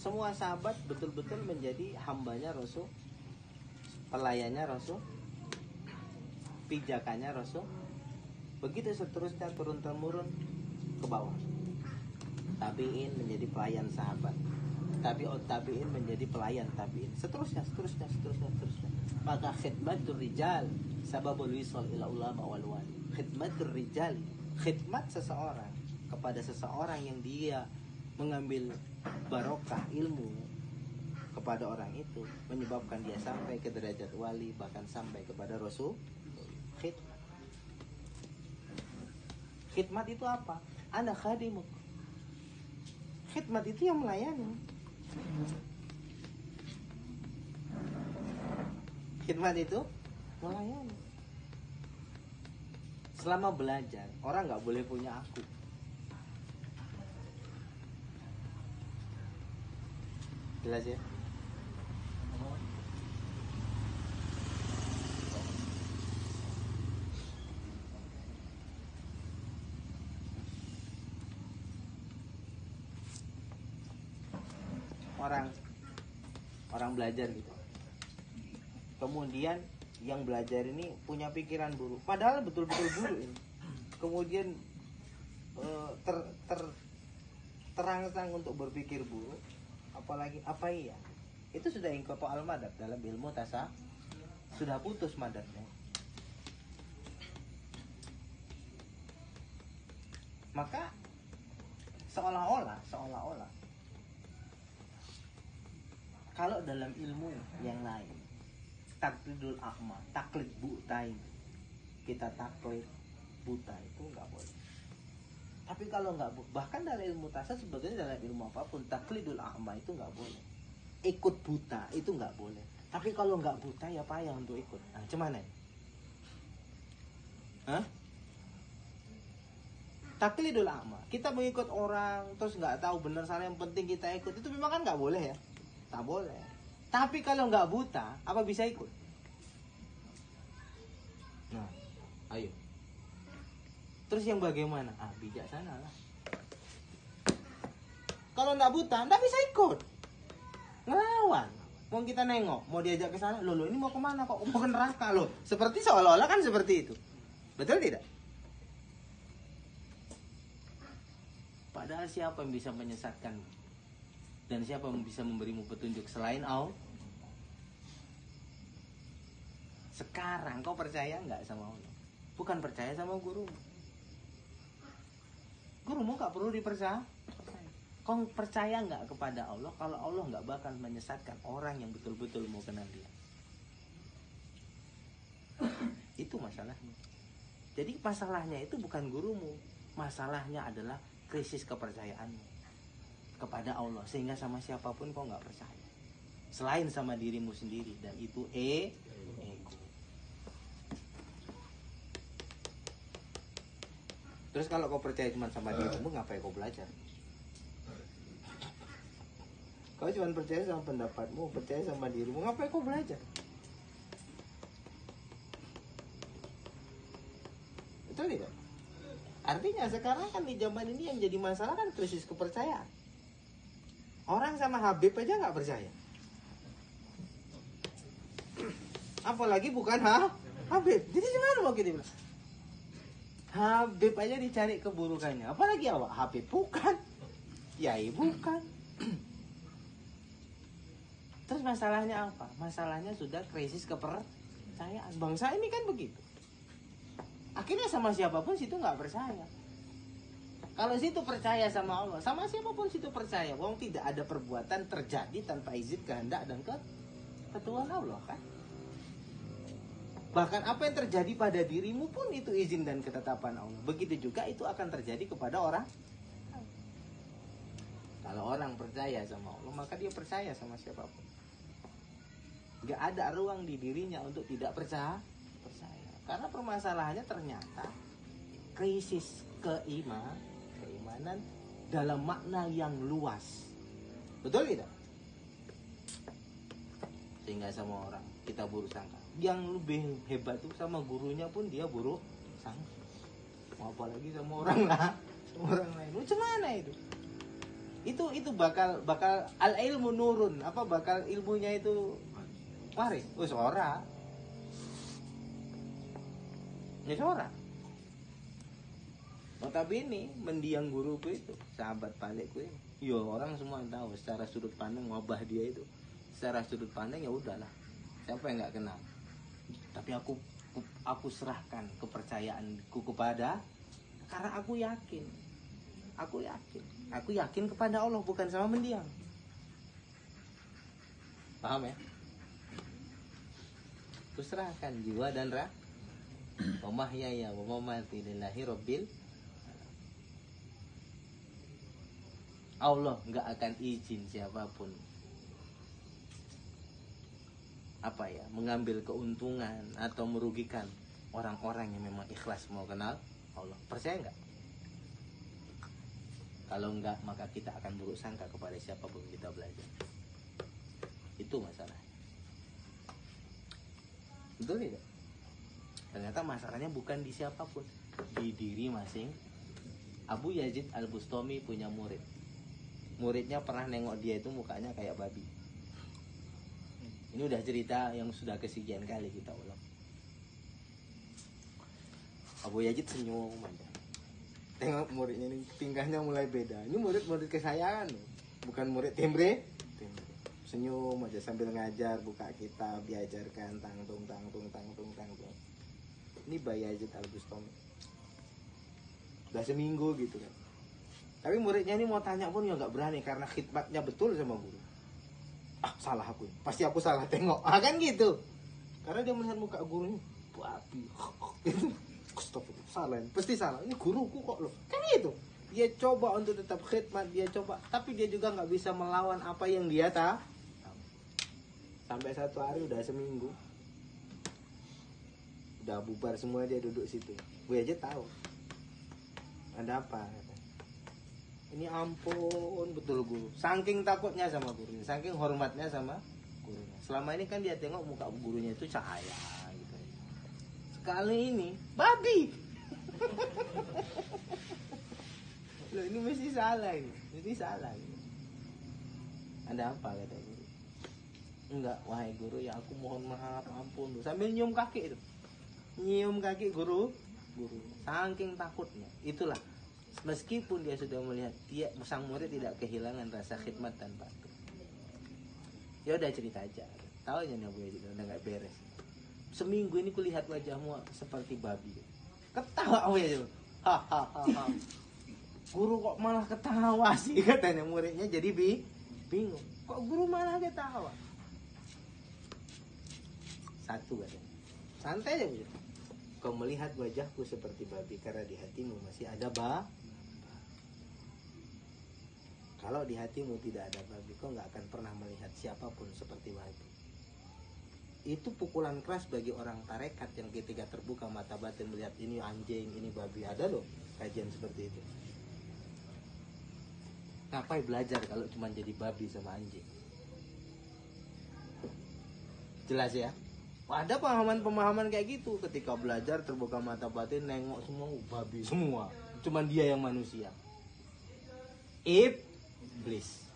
semua sahabat betul-betul menjadi hambanya Rasul, pelayannya Rasul, pijakannya Rasul. Begitu seterusnya turun-temurun ke bawah. Tabi'in menjadi pelayan sahabat, tabi'in menjadi pelayan tabi'in, seterusnya. Maka khidmatur rijal sababul wisal ila ulama wal wali. Khidmatur rijal, khidmat seseorang kepada seseorang yang dia mengambil barokah ilmu kepada orang itu menyebabkan dia sampai ke derajat wali, bahkan sampai kepada Rasul. Khidmat itu apa? Ana khadimuk. Khidmat itu yang melayani. Khidmat itu melayani. Selama belajar, orang nggak boleh punya aku. Jelas ya? Orang belajar gitu. Kemudian yang belajar ini punya pikiran buruk, padahal betul-betul buruk ini. Kemudian terangsang untuk berpikir buruk, apalagi apa iya? Itu sudah ingqata al-madad dalam ilmu tasawuf, sudah putus madadnya. Maka seolah-olah kalau dalam ilmu yang lain, taklidul a'ma, taklid buta ini, kita taklid buta itu nggak boleh. Tapi kalau nggak, bahkan dalam ilmu tasawuf sebetulnya dalam ilmu apapun, taklidul a'ma itu nggak boleh. Ikut buta itu nggak boleh. Tapi kalau nggak buta ya payah untuk ikut. Nah, cuman ya? Hah? Taklidul a'ma, kita mengikut orang terus nggak tahu benar salah, yang penting kita ikut, itu memang kan nggak boleh ya. Tak boleh. Tapi kalau nggak buta, apa bisa ikut? Nah, ayo. Terus yang bagaimana? Bijaksana lah. Kalau nggak buta, nggak bisa ikut. Ngelawan. Mau kita nengok, mau diajak ke sana, loh ini mau kemana kok? Mau ke neraka loh. Seperti seolah-olah kan seperti itu. Betul tidak? Padahal siapa yang bisa menyesatkanmu? Dan siapa yang bisa memberimu petunjuk selain Allah? Sekarang kau percaya nggak sama Allah? Bukan percaya sama gurumu. Gurumu nggak perlu dipercaya. Kau percaya nggak kepada Allah kalau Allah nggak bakal menyesatkan orang yang betul-betul mau kenal Dia? Itu masalahnya. Jadi masalahnya itu bukan gurumu, masalahnya adalah krisis kepercayaanmu kepada Allah, sehingga sama siapapun kau nggak percaya selain sama dirimu sendiri, dan itu ego. Terus kalau kau percaya cuma sama dirimu, ngapain kau belajar? Kau cuma percaya sama pendapatmu, percaya sama dirimu, ngapain kau belajar? Betul tidak? Artinya sekarang kan di zaman ini yang jadi masalah kan krisis kepercayaan. Orang sama Habib aja nggak percaya, apalagi bukan Habib. Jadi gimana mau kita bilang? Habib aja dicari keburukannya, apalagi awak Habib bukan, Yai bukan. Terus masalahnya apa? Masalahnya sudah krisis kepercayaan. Bangsa ini kan begitu. Akhirnya sama siapapun situ nggak percaya. Kalau situ percaya sama Allah, sama siapapun situ percaya. Wong tidak ada perbuatan terjadi tanpa izin, kehendak dan ketentuan Allah kan. Bahkan apa yang terjadi pada dirimu pun itu izin dan ketetapan Allah. Begitu juga itu akan terjadi kepada orang. Kalau orang percaya sama Allah, maka dia percaya sama siapapun. Gak ada ruang di dirinya untuk tidak percaya. Karena permasalahannya ternyata krisis keimanan dalam makna yang luas. Betul tidak? Sehingga sama orang kita buruk sangka. Yang lebih hebat itu sama gurunya pun dia buruk sangka. Mau apalagi sama orang lain. Macam mana itu? Itu bakal al ilmu nurun, apa bakal ilmunya itu waris. Ora. Ya ora. Notabene mendiang guruku itu, sahabat palikku itu. Yo orang semua tahu secara sudut pandang wabah dia itu. Secara sudut pandang ya udahlah. Siapa yang nggak kenal? Tapi aku serahkan kepercayaanku kepada, karena aku yakin kepada Allah, bukan sama mendiang. Paham ya? Aku serahkan jiwa dan roh, wa mahyaya wa mamati lillahi rabbil. Allah nggak akan izin siapapun mengambil keuntungan atau merugikan orang-orang yang memang ikhlas mau kenal Allah. Percaya nggak? Kalau enggak, maka kita akan buruk sangka kepada siapapun kita belajar. Itu masalah. Betul tidak? Ternyata masalahnya bukan di siapapun, di diri masing. Abu Yazid Al-Bustami punya murid. Muridnya pernah nengok dia itu mukanya kayak babi. Ini udah cerita yang sudah kesekian kali kita ulang. Abu Yazid senyum aja. Tengok muridnya ini tingkahnya mulai beda. Ini murid kesayangan, bukan murid tembre. Senyum aja sambil ngajar, buka kitab, diajarkan tangtung. Ini Bayi Yazid Al-Bustami. Udah seminggu gitu kan. Tapi muridnya ini mau tanya pun ya nggak berani karena khidmatnya betul sama guru. Salah aku, pasti aku salah tengok. Kan gitu. Karena dia melihat muka gurunya babi. Salah, pasti salah. Ini guruku kok loh. Kan gitu. Dia coba untuk tetap khidmat, dia coba, tapi dia juga nggak bisa melawan apa yang dia tahu. Sampai satu hari udah seminggu, udah bubar semua, dia duduk situ. Gue aja tahu. Ada apa? Ini ampun betul guru. Saking takutnya sama gurunya, saking hormatnya sama gurunya. Selama ini kan dia tengok muka gurunya itu cahaya gitu. Sekali ini babi. Loh, ini mesti salah ini. Mesti salah ini. Ada apa kata guru? Enggak, wahai guru ya aku mohon maaf, ampun. Sambil nyium kaki itu. Nyium kaki guru. Saking takutnya. Itulah. Meskipun dia sudah melihat, dia sang murid tidak kehilangan rasa khidmat dan patuh. Ya udah cerita aja. Tahu aja nih Abu Yazid udah nggak beres. Seminggu ini kulihat wajahmu seperti babi. Ketawa Abu Yazid. Hahaha. Guru kok malah ketawa sih, katanya muridnya jadi bingung. Kok guru malah ketawa? Satu katanya. Santai aja Bu. Kau melihat wajahku seperti babi karena di hatimu masih ada Kalau di hatimu tidak ada babi, kau nggak akan pernah melihat siapapun seperti babi. Itu pukulan keras bagi orang tarekat yang ketika terbuka mata batin melihat ini anjing, ini babi. Ada loh kajian seperti itu. Ngapain belajar kalau cuma jadi babi sama anjing? Jelas ya? Ada pemahaman kayak gitu. Ketika belajar terbuka mata batin, nengok semua babi semua. Cuman dia yang manusia. Iblis.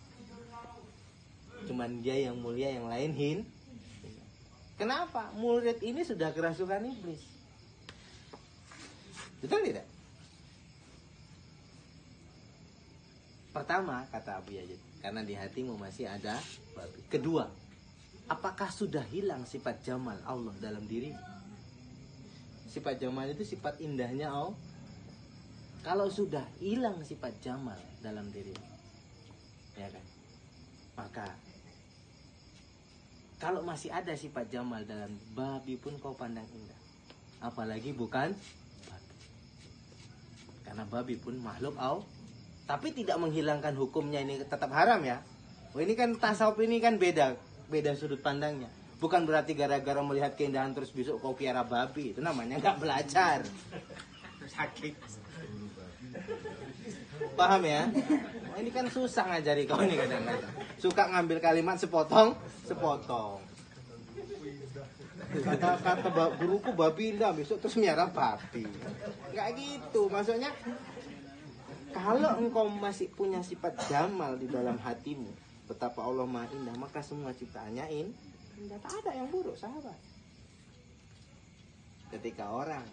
Cuman dia yang mulia, yang lain Kenapa? Murid ini sudah kerasukan iblis. Betul tidak? Pertama, kata Abu Yazid, karena di hatimu masih ada babi. Kedua, apakah sudah hilang sifat jamal Allah dalam diri? Sifat jamal itu sifat indahnya Allah. Kalau sudah hilang sifat jamal dalam diri, ya kan? Maka kalau masih ada sifat jamal dalam babi pun kau pandang indah. Apalagi bukan babi. Karena babi pun makhluk Allah. Tapi tidak menghilangkan hukumnya, ini tetap haram ya. Oh, ini kan tasawuf ini kan beda sudut pandangnya. Bukan berarti gara-gara melihat keindahan terus besok kau piara babi. Itu namanya nggak belajar. Sakit. Paham ya? Nah, ini kan susah ngajari kau ini kadang-kadang. Suka ngambil kalimat sepotong. Kata guruku babi indah, besok terus miara babi. Nggak gitu, maksudnya Kalau engkau masih punya sifat jamal di dalam hatimu, betapa Allah Maha Indah, maka semua ciptaannya indah. Tak ada yang buruk, sahabat. Ketika orang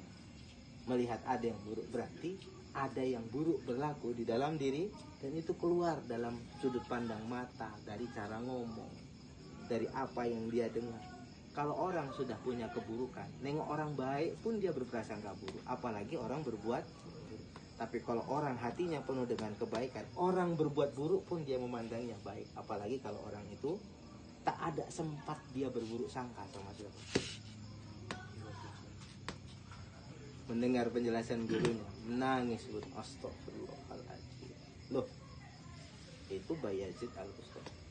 melihat ada yang buruk, berarti ada yang buruk berlaku di dalam diri, dan itu keluar dalam sudut pandang mata, dari cara ngomong, dari apa yang dia dengar. Kalau orang sudah punya keburukan, nengok orang baik pun dia berprasangka buruk, apalagi orang berbuat buruk. Tapi kalau orang hatinya penuh dengan kebaikan, orang berbuat buruk pun dia memandangnya baik, apalagi kalau orang itu tak ada sempat dia berburuk sangka sama siapa. Mendengar penjelasan gurunya, menangis, astagfirullahaladzim. Loh, itu Bayazid Al-Bustami.